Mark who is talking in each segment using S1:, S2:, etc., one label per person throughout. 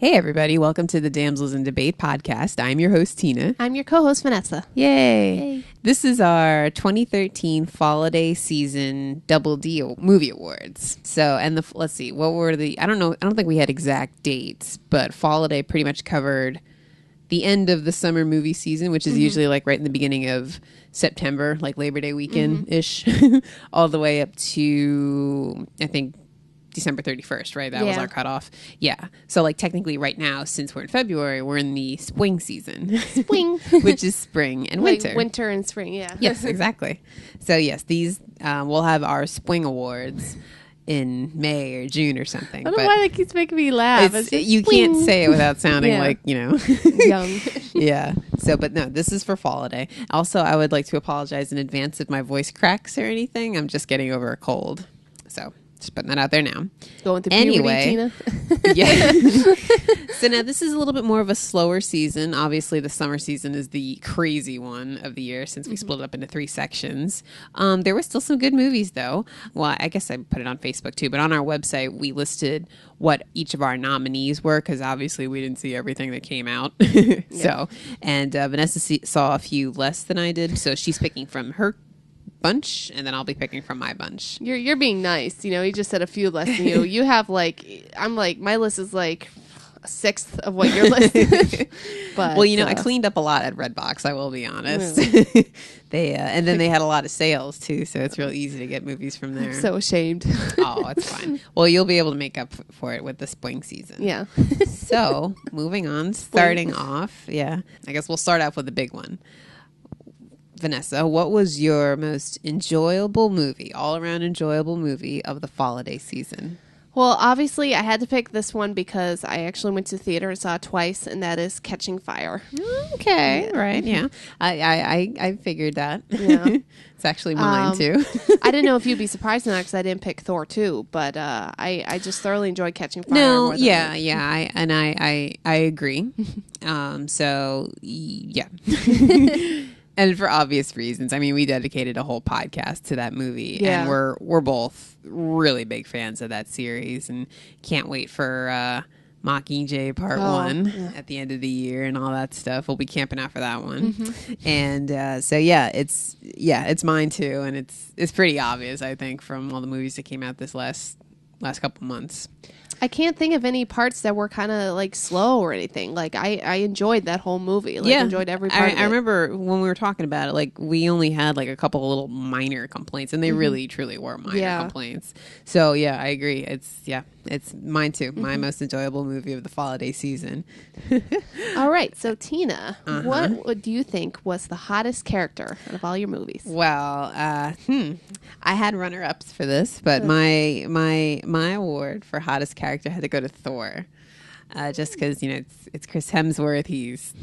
S1: Hey everybody, welcome to the Damsels in Debate podcast. I'm your host, Tina.
S2: I'm your co-host, Vanessa.
S1: Yay! This is our 2013 Falliday season Double D movie awards. So, and let's see, what were I don't think we had exact dates, but Falliday pretty much covered the end of the summer movie season, which is usually like right in the beginning of September, like Labor Day weekend-ish, all the way up to, I think, December 31st, right? That was our cutoff. Yeah. So like technically right now, since we're in February, we're in the spring season.
S2: Spring.
S1: Which is spring and winter.
S2: Like winter and spring, yeah.
S1: Yes, exactly. So yes, these, we'll have our spring awards in May or June or something.
S2: I don't know why that keeps making me laugh.
S1: You can't say it without sounding like,
S2: young.
S1: Yeah. So, but no, this is for Falliday. Also, I would like to apologize in advance if my voice cracks or anything. I'm just getting over a cold. So just putting that out there now.
S2: Going through puberty, Tina.
S1: Yeah. So now this is a little bit more of a slower season. Obviously, the summer season is the crazy one of the year since we split it up into 3 sections. There were still some good movies, though. Well, I guess I put it on Facebook, too. But on our website, we listed what each of our nominees were because obviously we didn't see everything that came out. So, and Vanessa saw a few less than I did. So she's picking from her bunch, and then I'll be picking from my bunch.
S2: You're being nice. You just said a few less than you. You have I'm my list is like a sixth of what your list is. But
S1: well, I cleaned up a lot at Redbox, I will be honest. They and then they had a lot of sales too, so it's real easy to get movies from there.
S2: I'm so ashamed.
S1: Oh, it's fine. Well, you'll be able to make up for it with the spring season.
S2: Yeah.
S1: So moving on, starting off, I guess we'll start off with the big one. Vanessa, what was your most enjoyable movie, all-around enjoyable movie of the Falliday season?
S2: Well, obviously, I had to pick this one because I actually went to the theater and saw it twice, and that is Catching Fire.
S1: Okay, right, yeah. I figured that.
S2: Yeah.
S1: It's actually mine, too.
S2: I didn't know if you'd be surprised or not because I didn't pick Thor, too, but I just thoroughly enjoyed Catching Fire.
S1: No, I agree. So, yeah. And for obvious reasons. I mean, we dedicated a whole podcast to that movie.
S2: Yeah.
S1: And we're both really big fans of that series and can't wait for Mockingjay Part 1 at the end of the year and all that stuff. We'll be camping out for that one. And it's mine too. And it's pretty obvious, I think, from all the movies that came out this last couple months.
S2: I can't think of any parts that were kind of like slow or anything. Like I enjoyed that whole movie. Like enjoyed every part of it.
S1: I remember when we were talking about it, like we only had like a couple of little minor complaints and they really truly were minor complaints. So yeah, I agree. It's mine too. My most enjoyable movie of the Falliday season.
S2: All right. So Tina, what do you think was the hottest character out of all your movies?
S1: Well, I had runner-ups for this, but my award for hottest character had to go to Thor, just because it's Chris Hemsworth. He's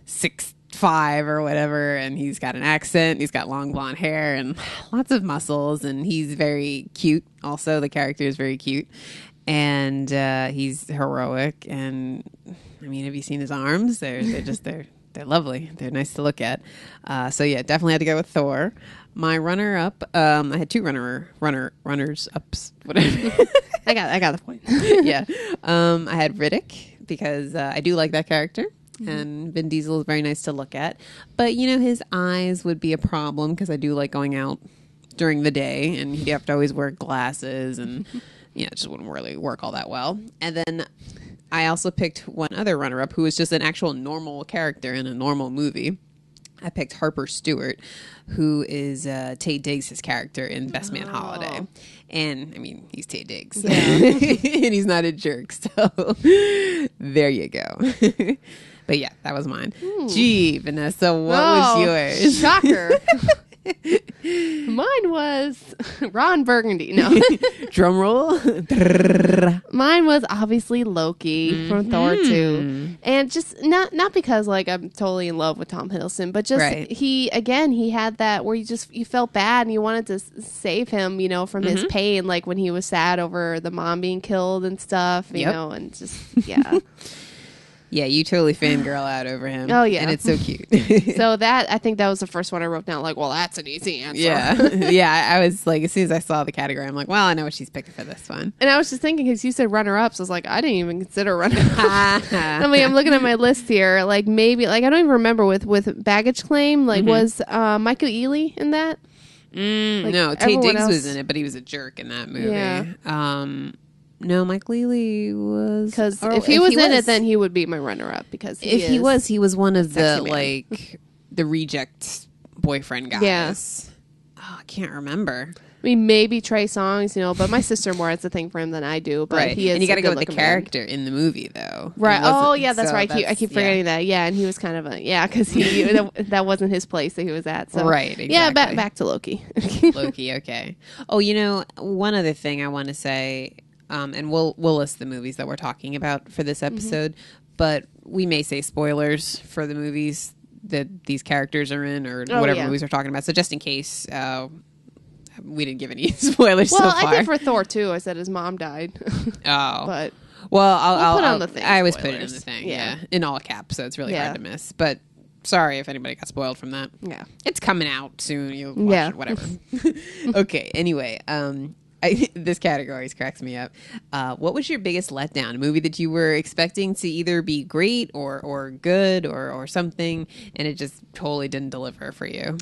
S1: 6'5" or whatever, and he's got an accent. He's got long blonde hair and lots of muscles, and he's very cute. Also, the character is very cute, and he's heroic. And I mean, have you seen his arms? They're lovely. They're nice to look at. So yeah, definitely had to go with Thor. My runner-up, I had 2 runners-ups, whatever.
S2: I got the point.
S1: Yeah. I had Riddick because I do like that character. And Vin Diesel is very nice to look at. But, his eyes would be a problem because I do like going out during the day. And he'd have to always wear glasses and, it just wouldn't really work all that well. And then I also picked one other runner-up who was just an actual normal character in a normal movie. I picked Harper Stewart, who is Taye Diggs' character in Best Man Holiday. And, I mean, he's Taye Diggs. Yeah. And he's not a jerk, so there you go. But, yeah, that was mine. Gee, Vanessa, what was yours?
S2: Shocker. Mine was Ron Burgundy. No.
S1: Drum roll.
S2: Mine was obviously Loki from Thor 2. And just not because like I'm totally in love with Tom Hiddleston, but just he had that where you felt bad and you wanted to save him, from his pain, like when he was sad over the mom being killed and stuff, you know, and just
S1: Yeah, you totally fangirl out over him.
S2: Oh, yeah.
S1: And it's so cute.
S2: So I think that was the first one I wrote down, like, well, that's an easy answer.
S1: Yeah. Yeah, I was like, as soon as I saw the category, I'm like, well, I know what she's picking for this one.
S2: And I was just thinking, because you said runner-ups, I was like, I didn't even consider runner-ups. I mean, I'm looking at my list here, like, maybe, like, I don't even remember with Baggage Claim, like, was Michael Ealy in that?
S1: Like, no, Taye Diggs was in it, but he was a jerk in that movie.
S2: Yeah.
S1: No, Michael Ealy was...
S2: Because if he was in it, then he would be my runner-up. Because
S1: he was one of the, like, the reject boyfriend guys.
S2: Yeah.
S1: Oh, I can't remember.
S2: I mean, maybe Trey Songz, but my sister more has a thing for him than I do. But
S1: right.
S2: He is
S1: and you got to go with the
S2: man.
S1: character in the movie, though.
S2: Right. Oh, yeah, that's right. I keep forgetting that. Yeah, and he was kind of because that wasn't his place that he was at. So.
S1: Right, exactly.
S2: Yeah, back to Loki.
S1: Loki, okay. Oh, one other thing I want to say, and we'll list the movies that we're talking about for this episode, but we may say spoilers for the movies that these characters are in or whatever movies we're talking about. So just in case... we didn't give any spoilers so far.
S2: Well, I did for Thor, too. I said his mom died.
S1: Oh.
S2: But
S1: well,
S2: I'll put on the thing.
S1: I always put it in the thing, yeah. In all caps, so it's really hard to miss. But sorry if anybody got spoiled from that.
S2: Yeah.
S1: It's coming out soon. You'll watch it, whatever. Okay, anyway, this category cracks me up. What was your biggest letdown? A movie that you were expecting to either be great or good or something, and it just totally didn't deliver for you?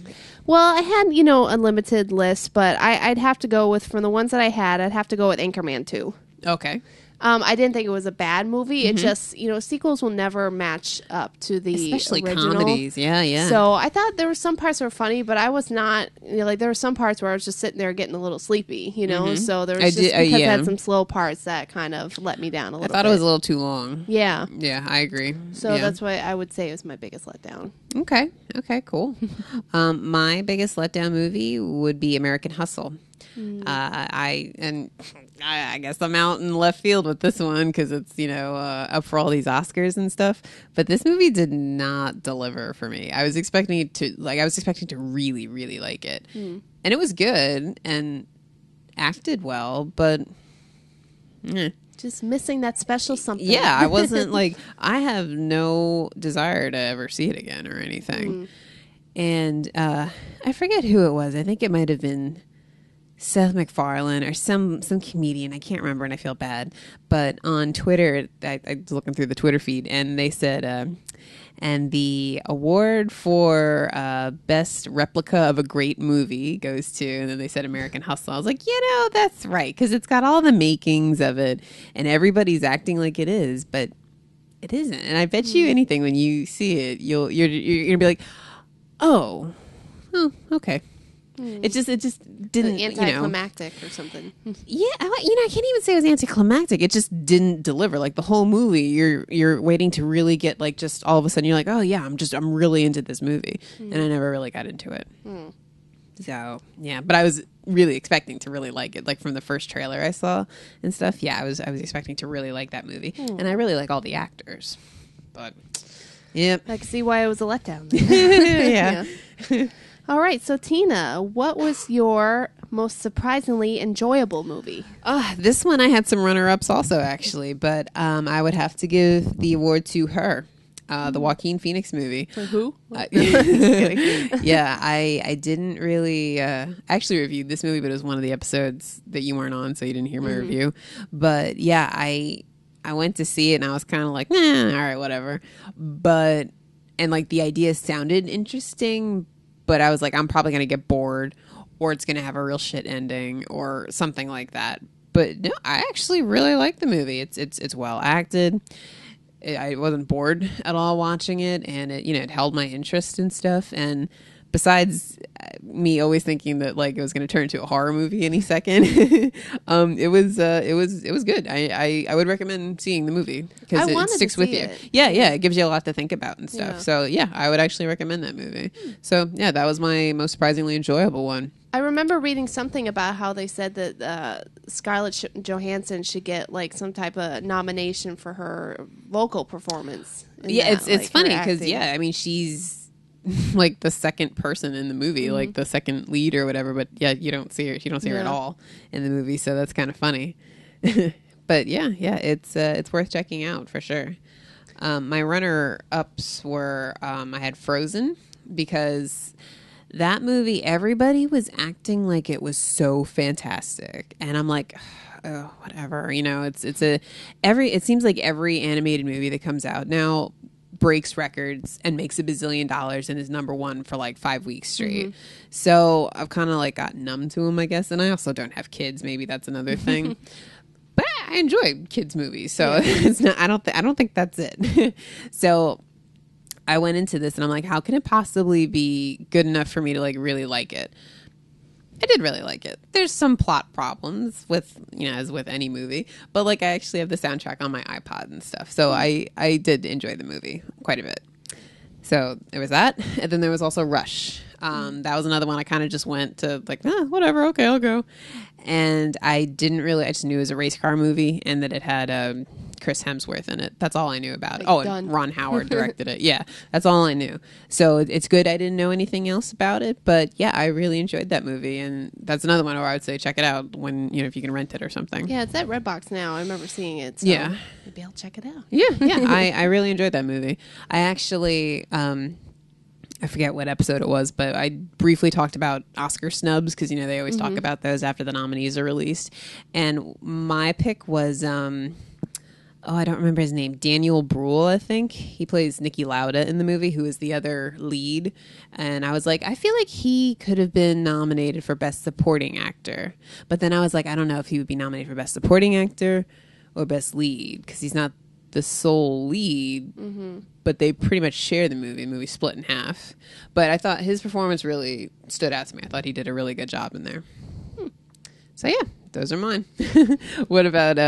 S2: Well, I had, a limited list, but I'd have to go with, from the ones that I had, I'd have to go with Anchorman 2.
S1: Okay.
S2: I didn't think it was a bad movie. It just, sequels will never match up to the
S1: especially
S2: original.
S1: Comedies. Yeah.
S2: So I thought there were some parts that were funny, but I was not, there were some parts where I was just sitting there getting a little sleepy, So there was because I had some slow parts that kind of let me down a little bit.
S1: I thought it was a little too long.
S2: Yeah.
S1: Yeah, I agree.
S2: So that's why I would say it was my biggest letdown.
S1: Okay, cool. My biggest letdown movie would be American Hustle. I guess I'm out in left field with this one because it's up for all these Oscars and stuff. But this movie did not deliver for me. I was expecting to really, really like it, and it was good and acted well, but
S2: just missing that special something.
S1: Yeah, I wasn't like I have no desire to ever see it again or anything. And I forget who it was. I think it might have been Seth MacFarlane or some comedian. I can't remember, and I feel bad. But on Twitter, I was looking through the Twitter feed, and they said, and the award for best replica of a great movie goes to, and then they said American Hustle. I was like, that's right, because it's got all the makings of it, and everybody's acting like it is, but it isn't. And I bet you anything, when you see it, you're gonna be like, oh, okay. It just didn't,
S2: anticlimactic or something.
S1: Yeah, I can't even say it was anticlimactic. It just didn't deliver. Like the whole movie, you're waiting to really get like just all of a sudden you're like, oh yeah, I'm really into this movie, and I never really got into it. So yeah, but I was really expecting to really like it. Like from the first trailer I saw and stuff. Yeah, I was expecting to really like that movie, and I really like all the actors. But yeah,
S2: I can see why it was a letdown.
S1: Yeah.
S2: All right, so Tina, what was your most surprisingly enjoyable movie?
S1: This one I had some runner-ups also, actually, but I would have to give the award to Her, the Joaquin Phoenix movie.
S2: For who?
S1: Yeah, I didn't really actually reviewed this movie, but it was one of the episodes that you weren't on, so you didn't hear my review. But yeah, I went to see it, and I was kind of like, all right, whatever. And like the idea sounded interesting, but I was like, I'm probably going to get bored, or it's going to have a real shit ending or something like that. But no, I actually really like the movie. It's well acted. I wasn't bored at all watching it, and it held my interest and stuff. And besides me always thinking that like it was going to turn into a horror movie any second, it was good. I would recommend seeing the movie because it sticks with you. Yeah, it gives you a lot to think about and stuff. Yeah. So yeah, I would actually recommend that movie. So yeah, that was my most surprisingly enjoyable one.
S2: I remember reading something about how they said that Scarlett Johansson should get like some type of nomination for her vocal perforence.
S1: Yeah, it's funny because I mean she's like the second person in the movie, like the second lead or whatever, but yeah, you don't see her. You don't see her at all in the movie, so that's kind of funny. But yeah, it's worth checking out for sure. My runner-ups were I had Frozen, because that movie, everybody was acting like it was so fantastic, and I'm like, oh, whatever. It seems like every animated movie that comes out now breaks records and makes $1 bazillion and is number one for like 5 weeks straight. Mm-hmm. So I've kind of like got numb to them, I guess. And I also don't have kids. Maybe that's another thing. But I enjoy kids movies, so it's not. I don't think that's it. So I went into this and I'm like, how can it possibly be good enough for me to like really like it? I did really like it. There's some plot problems with, as with any movie, but like I actually have the soundtrack on my iPod and stuff. So I did enjoy the movie quite a bit. So there was that. And then there was also Rush. That was another one I kind of just went to like, whatever. Okay, I'll go. And I just knew it was a race car movie and that it had Chris Hemsworth in it. That's all I knew about it. And Ron Howard directed it. Yeah, that's all I knew. So it's good I didn't know anything else about it. But yeah, I really enjoyed that movie. And that's another one where I would say check it out when, if you can rent it or something.
S2: Yeah, it's at Redbox now. I remember seeing it. So
S1: yeah.
S2: Maybe I'll check it out.
S1: Yeah. I really enjoyed that movie. I actually... I forget what episode it was, but I briefly talked about Oscar snubs because, they always talk about those after the nominees are released. And my pick was, I don't remember his name, Daniel Bruhl, I think. He plays Niki Lauda in the movie, who is the other lead. And I was like, I feel like he could have been nominated for Best Supporting Actor. But then I was like, I don't know if he would be nominated for Best Supporting Actor or Best Lead because he's not the sole lead, but they pretty much share the movie. The movie split in half. But I thought his performance really stood out to me. I thought he did a really good job in there. So yeah, those are mine. What about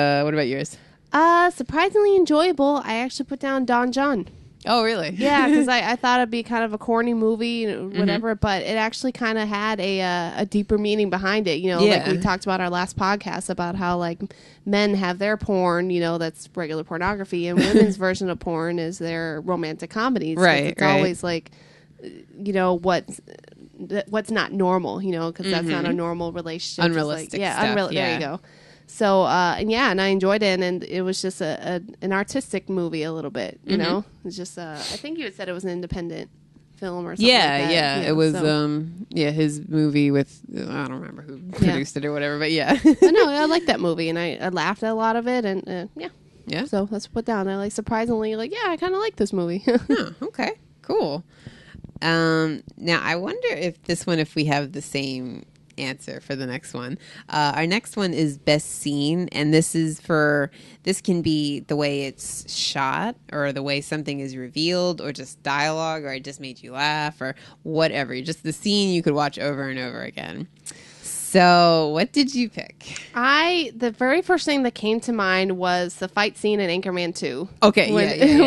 S1: yours?
S2: Surprisingly enjoyable. I actually put down Don John.
S1: Oh, really?
S2: Yeah, because I thought it'd be kind of a corny movie, whatever, but it actually kind of had a deeper meaning behind it. Like we talked about our last podcast about how like men have their porn, that's regular pornography, and women's version of porn is their romantic comedies.
S1: Right.
S2: It's always like, what's not normal, because that's not a normal relationship.
S1: Unrealistic stuff.
S2: There you go. So, and I enjoyed it, and it was just an artistic movie a little bit, you know? It's just, I think you had said it was an independent film or something like that.
S1: Yeah, it was, his movie with, I don't remember who produced it or whatever, but yeah.
S2: But no, I liked that movie, and I laughed at a lot of it, and
S1: Yeah.
S2: So that's put down. I surprisingly, I kind of like this movie.
S1: Oh, okay, cool. Now, I wonder if we have the same answer for the next one. Our next one is best scene, and this can be the way it's shot or the way something is revealed or just dialogue or it just made you laugh or whatever. Just the scene you could watch over and over again. So what did you pick?
S2: The very first thing that came to mind was the fight scene in Anchorman 2.
S1: Okay,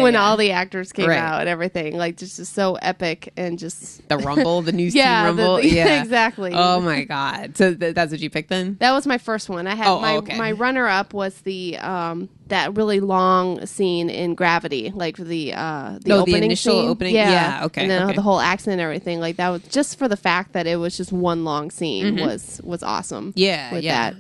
S2: when all the actors came out and everything, just so epic and just
S1: the rumble, the news team rumble.
S2: Yeah, exactly.
S1: Oh my god! So that's what you picked then?
S2: That was my first one. I had my runner up was the that really long scene in Gravity, like the opening
S1: initial
S2: scene.
S1: Opening. Yeah, okay.
S2: And then the whole accent and everything, like that was just for the fact that it was just one long scene was awesome.
S1: Yeah,
S2: with that.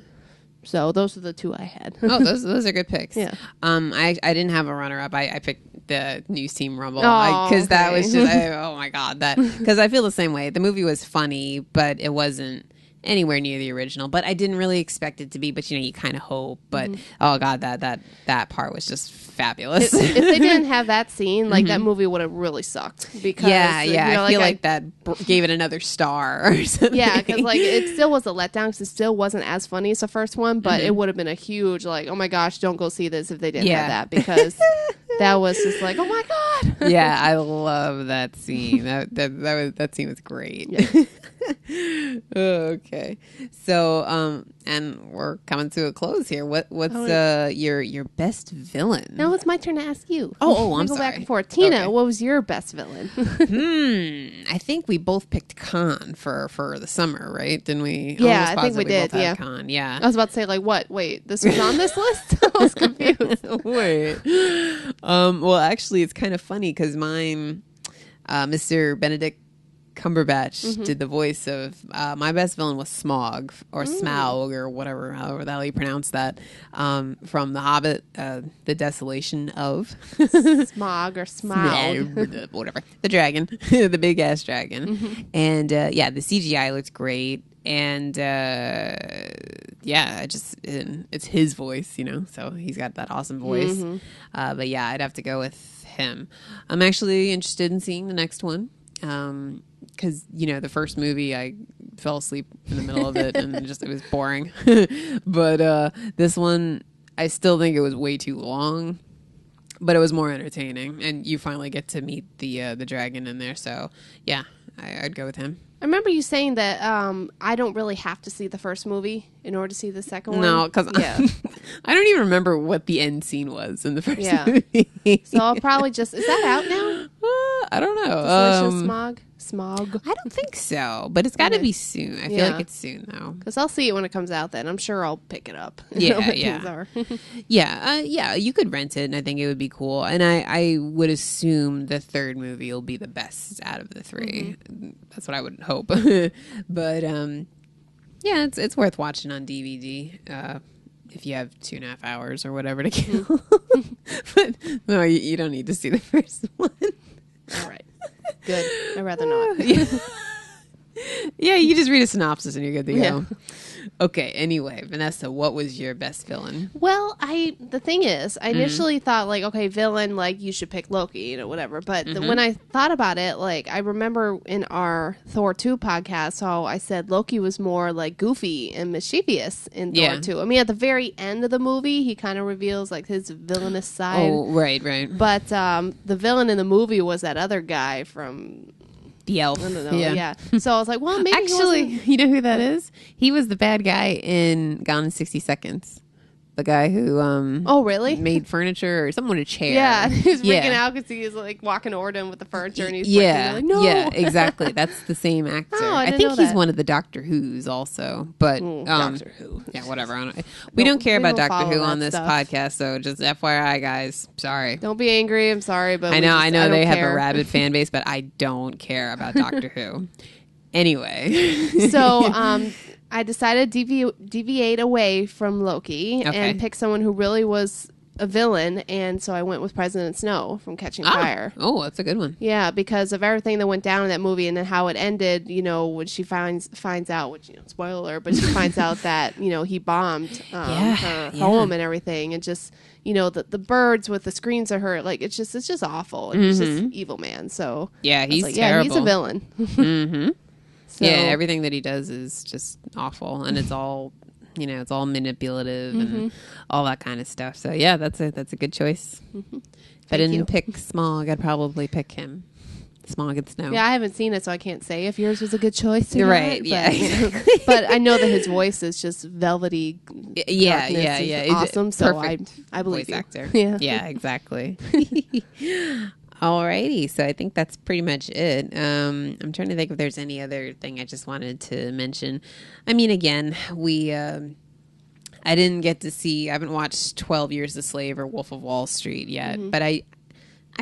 S2: So those are the two I had.
S1: Oh, those are good picks.
S2: Yeah.
S1: I didn't have a runner up. I picked the news team rumble
S2: because
S1: that was just oh my god, that because I feel the same way. The movie was funny, but it wasn't anywhere near the original, but I didn't really expect it to be, but you kind of hope, but oh god, that part was just fabulous.
S2: If they didn't have that scene, that movie would have really sucked because
S1: I feel like that gave it another star or something.
S2: Yeah, because it still was a letdown because it still wasn't as funny as the first one, but it would have been a huge oh my gosh, don't go see this if they didn't have that, because that was just oh my god.
S1: Yeah, I love that scene. That scene was great.
S2: Yeah.
S1: Okay, so and we're coming to a close here. What's your best villain?
S2: Now it's my turn to ask you.
S1: I'm
S2: go
S1: sorry.
S2: Back and forth. Tina, what was your best villain?
S1: I think we both picked Khan for the summer, right? Didn't we?
S2: Yeah, I think we did.
S1: Both had Khan. Yeah,
S2: I was about to say what? Wait, this was on this list? I was confused.
S1: Wait. Well, actually, it's kind of funny because mine, Mr. Benedict Cumberbatch did the voice of my best villain was Smaug or Smaug or whatever, however the hell you pronounce that, from The Hobbit, the Desolation of
S2: Smaug or Smaug,
S1: whatever, the dragon, the big ass dragon, and yeah, the CGI looks great, and yeah, it's his voice, you know, so he's got that awesome voice. But yeah, I'd have to go with him. I'm actually interested in seeing the next one. Because, you know, the first movie, I fell asleep in the middle of it and it was boring. But this one, I still think it was way too long, but it was more entertaining. And you finally get to meet the dragon in there. So, yeah, I'd go with him.
S2: I remember you saying that I don't really have to see the first movie in order to see the second one.
S1: No, because I don't even remember what the end scene was in the first movie.
S2: So I'll probably just... Is that out now?
S1: I don't know.
S2: Desolation of Smaug?
S1: I don't think so, but it's got to be soon. I feel like it's soon, though.
S2: Because I'll see it when it comes out then. I'm sure I'll pick it up.
S1: Yeah, yeah, you could rent it, and I think it would be cool. And I would assume the third movie will be the best out of the three. That's what I would hope. But, yeah, it's worth watching on DVD. If you have 2.5 hours or whatever to kill. But no, you don't need to see the first one.
S2: All right. Good. I'd rather not.
S1: Yeah, you just read a synopsis and you're good to go. Okay, anyway, Vanessa, what was your best villain?
S2: Well, the thing is, I initially thought, like, okay, villain, like, you should pick Loki, you know, whatever. But when I thought about it, like, I remember in our Thor 2 podcast how I said Loki was more, like, goofy and mischievous in Thor 2. I mean, at the very end of the movie, he kind of reveals, like, his villainous side.
S1: Oh, right.
S2: But the villain in the movie was that other guy from...
S1: The elf.
S2: I don't know. Yeah. So I was like, well, maybe
S1: actually, you know who that is? He was the bad guy in Gone in 60 Seconds. The guy who
S2: oh, really?
S1: made furniture or someone a chair.
S2: Yeah, he's freaking out because he's like walking toward him with the furniture and he's like, no.
S1: Yeah, exactly. That's the same actor.
S2: Oh,
S1: I think he's one of the Doctor Who's also. But
S2: Doctor Who.
S1: Yeah, whatever. We don't care about Doctor Who on this podcast, so just FYI, guys. Sorry.
S2: Don't be angry. I'm sorry, but
S1: I know they have a rabid fan base, but I don't care about Doctor Who. Anyway,
S2: so I decided to deviate away from Loki and pick someone who really was a villain, and so I went with President Snow from Catching Fire.
S1: Oh, that's a good one.
S2: Yeah, because of everything that went down in that movie and then how it ended, you know, when she finds out, which, you know, spoiler, but she finds out that, you know, he bombed her home and everything, and just, you know, the birds with the screens of her, like, it's just awful. It's just evil man. So
S1: yeah, he's terrible.
S2: Yeah, he's a villain.
S1: So, yeah, everything that he does is just awful, and it's all, you know, it's all manipulative and all that kind of stuff. So yeah, that's a good choice. If I didn't pick Smaug, I'd probably pick him. Smaug and Snow.
S2: Yeah, I haven't seen it, so I can't say if yours was a good choice.
S1: You're right. Yeah, exactly.
S2: But I know that his voice is just velvety.
S1: Yeah.
S2: Awesome. So I believe
S1: voice actor.
S2: Yeah,
S1: exactly. Alrighty, so I think that's pretty much it. I'm trying to think if there's any other thing I just wanted to mention. I mean, again, I didn't get to see, I haven't watched 12 Years a Slave or Wolf of Wall Street yet, but I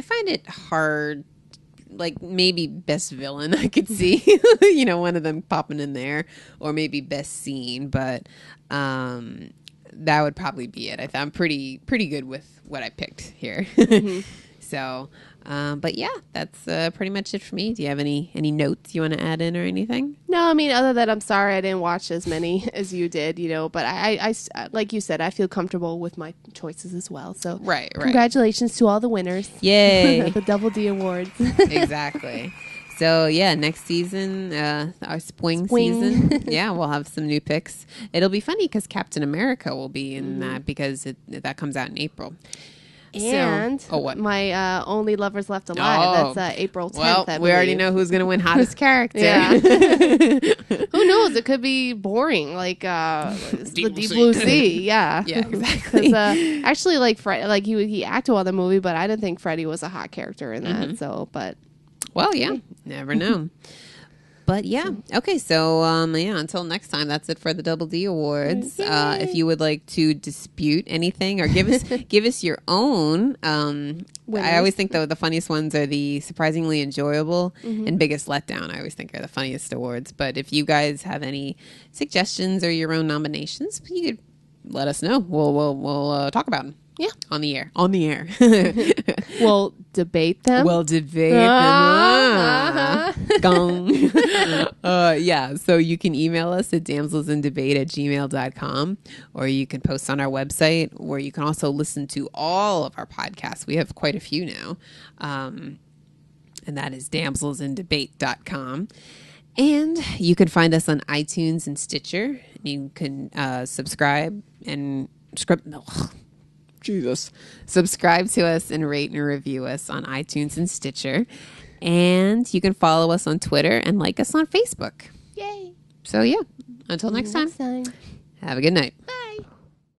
S1: find it hard, like maybe best villain I could see, you know, one of them popping in there, or maybe best scene, but that would probably be it. I'm pretty good with what I picked here. So, but yeah, that's pretty much it for me. Do you have any notes you want to add in or anything?
S2: No, I mean, other than I'm sorry I didn't watch as many as you did, you know, but I like you said, I feel comfortable with my choices as well. So
S1: right.
S2: Congratulations to all the winners.
S1: Yay.
S2: The Double D Awards.
S1: Exactly. So yeah, next season, our spring season, yeah, we'll have some new picks. It'll be funny because Captain America will be in that because that comes out in April.
S2: And my Only Lovers Left Alive, that's April 10th.
S1: Well, we already know who's going to win hottest character.
S2: Yeah. Who knows? It could be boring, like the Deep Blue Sea. Yeah.
S1: Yeah, exactly.
S2: Actually, like he acted well in the movie, but I didn't think Freddie was a hot character in that. So, but
S1: well, yeah, never know. But yeah, okay. So until next time, that's it for the Double D Awards. If you would like to dispute anything or give us your own, I always think the funniest ones are the surprisingly enjoyable and biggest letdown. I always think are the funniest awards. But if you guys have any suggestions or your own nominations, you could let us know. We'll talk about them.
S2: Yeah.
S1: On the air.
S2: We'll debate them.
S1: Gong. So you can email us at damselsinDebate@gmail.com, or you can post on our website, where you can also listen to all of our podcasts. We have quite a few now. And that is damselsindebate.com. And you can find us on iTunes and Stitcher. You can subscribe to us and rate and review us on iTunes and Stitcher. And you can follow us on Twitter and like us on Facebook.
S2: Yay.
S1: So, until next time. Have a good night.
S2: Bye.